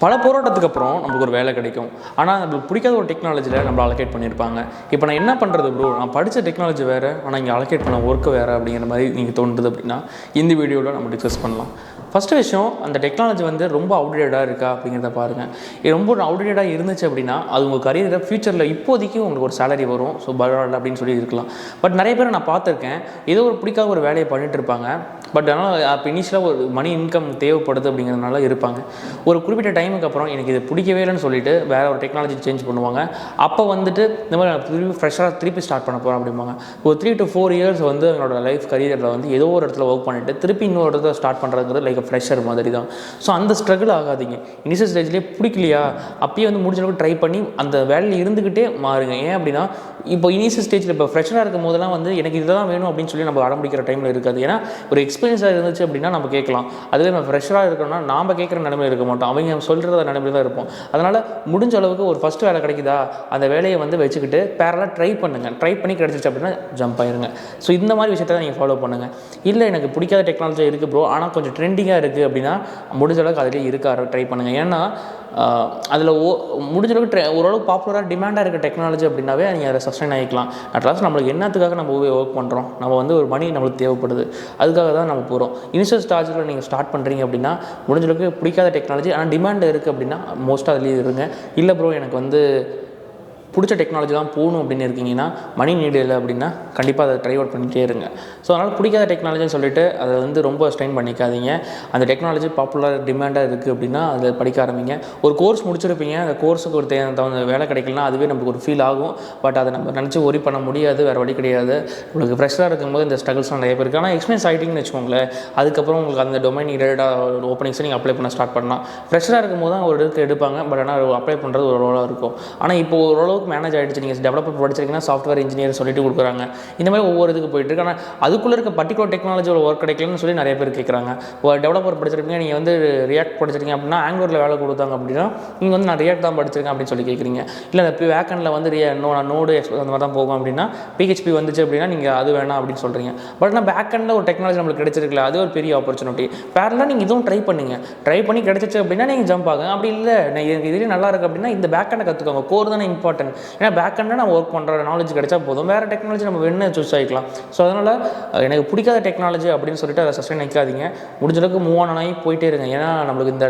பல போராட்டத்துக்கு அப்புறம் நமக்கு ஒரு வேலை கிடைக்கும். ஆனால் நம்மளுக்கு பிடிக்காத ஒரு டெக்னாலஜியில் நம்மளை அலோகேட் பண்ணியிருப்பாங்க. இப்போ நான் என்ன பண்ணுறது ப்ரோ, நான் படித்த டெக்னாலஜி வேறு, ஆனால் இங்கே அலோகேட் பண்ண ஒர்க்கு வேறு அப்படிங்கிற மாதிரி நீங்கள் தோணுது அப்படின்னா இந்த வீடியோவில் நம்ம டிஸ்கஸ் பண்ணலாம். ஃபஸ்ட்டு விஷயம், அந்த டெக்னாலஜி வந்து ரொம்ப அவுடேட்டடாக இருக்கா அப்படிங்கிறத பாருங்கள். இது ரொம்ப அவுடேட்டடாக இருந்துச்சு அப்படின்னா அது உங்கள் கரியரில் ஃப்யூச்சரில் இப்போதைக்கு உங்களுக்கு ஒரு சேலரி வரும், ஸோ பரவாயில்ல அப்படின்னு சொல்லி இருக்கலாம். பட் நிறைய பேர் நான் பார்த்துருக்கேன், ஏதோ ஒரு பிடிக்காத ஒரு வேலையை பண்ணிட்டு இருப்பாங்க. பட் ஆனால் அப்போ இனிஷியலாக ஒரு மணி இன்கம் தேவைப்படுது அப்படிங்கிறதுனால இருப்பாங்க. ஒரு குறிப்பிட்ட டைமுக்கு அப்புறம் எனக்கு இது பிடிக்கவே இல்லைன்னு சொல்லிட்டு வேறு ஒரு டெக்னாலஜி சேஞ்ச் பண்ணுவாங்க. அப்போ வந்துட்டு இந்த மாதிரி நான் திருப்பி ஸ்டார்ட் பண்ண போகிறேன் அப்படிம்பாங்க. ஒரு 3 to 4 years வந்து என்னோட லைஃப் கரியரில் வந்து ஏதோ ஒரு இடத்துல ஒர்க் பண்ணிவிட்டு திருப்பி இன்னொரு இடத்துல ஸ்டார்ட் பண்ணுறதுங்கிறது லைக் ஃப்ரெஷர் மாதிரி தான். ஸோ அந்த ஸ்ட்ரகிள் ஆகாதீங்க. இனிஷியல் ஸ்டேஜ்லேயே பிடிக்கலையா அப்பயே வந்து முடிஞ்ச அளவுக்கு ட்ரை பண்ணி அந்த வேலையில் இருந்துக்கிட்டே மாறுங்க. ஏன் அப்படின்னா இப்போ இனிஷியல் ஸ்டேஜில் இப்போ ஃப்ரெஷராக இருக்கும் போதெல்லாம் வந்து எனக்கு இதுதான் வேணும் அப்படின்னு சொல்லி நம்ம ஆரம்பிக்கிற டைமில் இருக்காது. ஏன்னா ஒரு எக்ஸ்பீரியன்ஸாக இருந்துச்சு அப்படின்னா நம்ம கேட்கலாம். அதுவே நம்ம ஃப்ரெஷராக இருக்கணும்னா நாம் கேட்குற நிலைமையில் இருக்க மாட்டோம், அவங்க சொல்கிறத நிலைமையில் தான் இருப்போம். அதனால் முடிஞ்ச அளவுக்கு ஒரு ஃபஸ்ட்டு வேலை கிடைக்குதா அந்த வேலையை வந்து வச்சுக்கிட்டு பேரலாக ட்ரை பண்ணுங்கள். ட்ரை பண்ணி கிடச்சிச்சு அப்படின்னா ஜம்ப் ஆயிருங்க. ஸோ இந்த மாதிரி விஷயத்தை தான் நீங்கள் ஃபாலோ பண்ணுங்கள். இல்லை எனக்கு பிடிக்காத டெக்னாலஜி இருக்குது ப்ரோ, ஆனால் கொஞ்சம் ட்ரெண்டிங்காக இருக்குது அப்படின்னா முடிஞ்ச அளவுக்கு அதிலே இருக்க ட்ரை பண்ணுங்கள். ஏன்னா அதில் முடிஞ்ச அளவுக்கு ஓரளவுக்கு பாப்புலராக டிமாண்டாக இருக்க டெக்னாலஜி அப்படின்னாவே நீங்கள் அதை சஸ்டைன் ஆகிக்கலாம். அட்லாஸ்ட் நம்மளுக்கு என்னத்துக்காக நம்ம ஒர்க் பண்ணுறோம், நம்ம வந்து ஒரு மணி நம்மளுக்கு தேவைப்படுது, அதுக்காக தான் நம்ம போகிறோம். இனிஷியல் ஸ்டார்ஜில் நீங்கள் ஸ்டார்ட் பண்ணுறீங்க அப்படின்னா முடிஞ்ச அளவுக்கு பிடிக்காத டெக்னாலஜி ஆனால் டிமாண்ட் இருக்குது அப்படின்னா மோஸ்ட்டாக அதுலேயே இருங்க. இல்லை ப்ரோ எனக்கு வந்து பிடிச்ச டெக்னாலஜி தான் போகணும் அப்படின்னு இருக்கீங்கன்னா, மணி நீடு இல்லை அப்படின்னா கண்டிப்பாக அதை ட்ரை அவுட் பண்ணிகிட்டே இருங்க. ஸோ அதனால் பிடிக்காத டெக்னாலஜின்னு சொல்லிட்டு அதை வந்து ரொம்ப ஸ்ட்ரெயின் பண்ணிக்காதீங்க. அந்த டெக்னாலஜி பாப்புலர் டிமாண்டாக இருக்குது அப்படின்னா அதை படிக்க ஆரம்பிங்க. ஒரு கோர்ஸ் முடிச்சிருப்பீங்க, அந்த கோர்ஸுக்கு ஒரு தகுந்த வேலை கிடைக்கலனா அதுவே நமக்கு ஒரு ஃபீல் ஆகும். பட் அதை நம்ம நினச்சி ஒரி பண்ண முடியாது, வேறு வழி கிடையாது. உங்களுக்கு ஃப்ரெஷ்ஷாக இருக்கும்போது இந்த ஸ்ட்ரகிள்ஸ்லாம் நிறைய பேருக்கு. ஆனால் எக்ஸ்பீரியன்ஸ் ஆகிட்டிங்கன்னு வச்சுக்கோங்களேன், அதுக்கப்புறம் உங்களுக்கு அந்த டொமைன் ரிலேட்டடாக ஓப்பனிங்ஸை நீங்கள் அப்ளை பண்ண ஸ்டார்ட் பண்ணலாம். ஃப்ரெஷ்ஷாக இருக்கும்போது தான் ஒரு இடத்துக்கு எடுப்பாங்க, பட் ஆனால் அப்ளை பண்ணுறது ஒரு ரோலாக இருக்கும். ஆனால் இப்போ ஓரளவுக்கு மேனேஜ் ஆகிடுச்சு, நீங்கள் டெவலப்பர் படிச்சிருக்கீங்கன்னா சாஃப்ட்வேர் இன்ஜினியர் சொல்லிட்டு கொடுக்குறாங்க. இந்த மாதிரி ஒவ்வொரு இதுக்கு போயிட்டு இருக்கு. ஆனால் அதுக்குள்ளே இருக்க பர்டிகுலர் டெக்னாலஜியோட ஒர்க் கிடைக்கலன்னு சொல்லி நிறைய பேர் கேட்குறாங்க. ஒரு டெவலப்பர் படிச்சிருக்கீங்க, நீங்கள் வந்து ரியாக்ட் படிச்சிருக்கீங்க அப்படின்னா ஆங்குலரில் வேலை கொடுத்தாங்க அப்படின்னா நீங்கள் வந்து நான் ரியாக்ட் தான் படிச்சிருக்கேன் அப்படின்னு சொல்லி கேட்குறீங்க. இல்லை அந்த வேக்கனில் வந்து நோடு அந்த மாதிரி தான் போகும் அப்படின்னா PHP வந்துச்சு அப்படின்னா நீங்கள் அது வேணாம் அப்படின்னு சொல்கிறீங்க. பட் ஆனால் பேக்கெண்டில் ஒரு டெக்னாலஜி நம்மளுக்கு கிடைச்சிருக்கல, அது ஒரு பெரிய ஆப்பர்ச்சுனிட்டி. பேரலாக நீங்கள் இதுவும் ட்ரை பண்ணுங்கள். ட்ரை பண்ணி கிடைச்சிச்சு அப்படின்னா நீங்கள் ஜம்ப் ஆகுங்க. அப்படி இல்லை எனக்கு இதுலேயே நல்லா இருக்குது அப்படின்னா இந்த பேக்கெண்டை கற்றுக்கோங்க. கோர் தானே இம்பார்ட்டன்ட். ஏன்னா பேக்கெண்டில் நம்ம ஒர்க் பண்ணுற நாலேஜ் கிடைச்சா போதும், வேறு டெக்னாலஜி நம்ம வேணும்னு சூஸ் ஆகிக்கலாம். ஸோ அதனால் எனக்கு பிடிக்காத டெக்னாலஜி அப்படின்னு சொல்லிட்டு அதை சஸ்டைன் நிற்காதீங்க. முடிஞ்சளவுக்கு மூவ் ஆன் ஆகி போயிட்டே இருங்க. ஏன்னா நம்மளுக்கு இந்த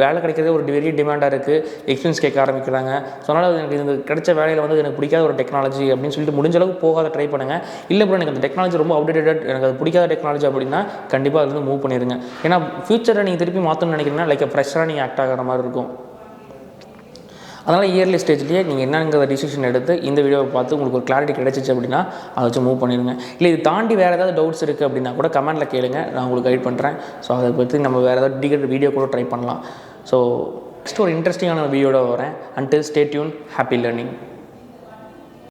வேலை கிடைக்கிறதே ஒரு பெரிய டிமாண்டாக இருக்குது, எக்ஸ்பீரியன்ஸ் கேட்க ஆரம்பிக்கிறாங்க. ஸோ அதனால் எனக்கு இந்த கிடைச்ச வேலையில் வந்து எனக்கு பிடிக்காத ஒரு டெக்னாலஜி அப்படின்னு சொல்லிட்டு முடிஞ்சளவுக்கு போகாத ட்ரை பண்ணுங்கள். இல்லை ப்ரோ எனக்கு அந்த டெக்னாலஜி ரொம்ப அப்டேட்டட், எனக்கு அது பிடிக்காத டெக்னாலஜி அப்படின்னா கண்டிப்பாக அது வந்து மூவ் பண்ணிடுங்க. ஏன்னா ஃப்யூச்சரை நீங்கள் திருப்பி மாற்றணும்னு நினைக்கிறீங்கன்னா லைக் ஃப்ரெஷ்ஷாக நீங்கள் ஆக்ட் ஆகிற மாதிரி இருக்கும். அதனால் இயர்லி ஸ்டேஜ்லேயே நீங்கள் என்னங்கிற டிசிஷன் எடுத்து இந்த வீடியோவை பார்த்து உங்களுக்கு ஒரு கிளாரிட்டி கிடைச்சிச்சு அப்படின்னா அதை வச்சு மூவ் பண்ணிடுங்க. இல்லை இது தாண்டி வேறு ஏதாவது டவுட்ஸ் இருக்குது அப்படின்னா கூட கமெண்ட்டில் கேளுங்க, நான் உங்களுக்கு கைட் பண்ணுறேன். ஸோ அதை பற்றி நம்ம வேறு ஏதாவது டீட்டெயில் வீடியோ கூட ட்ரை பண்ணலாம். ஸோ நெக்ஸ்ட் ஒரு இன்ட்ரெஸ்டிங்கான வீடியோட வரேன். Until stay tune, happy learning.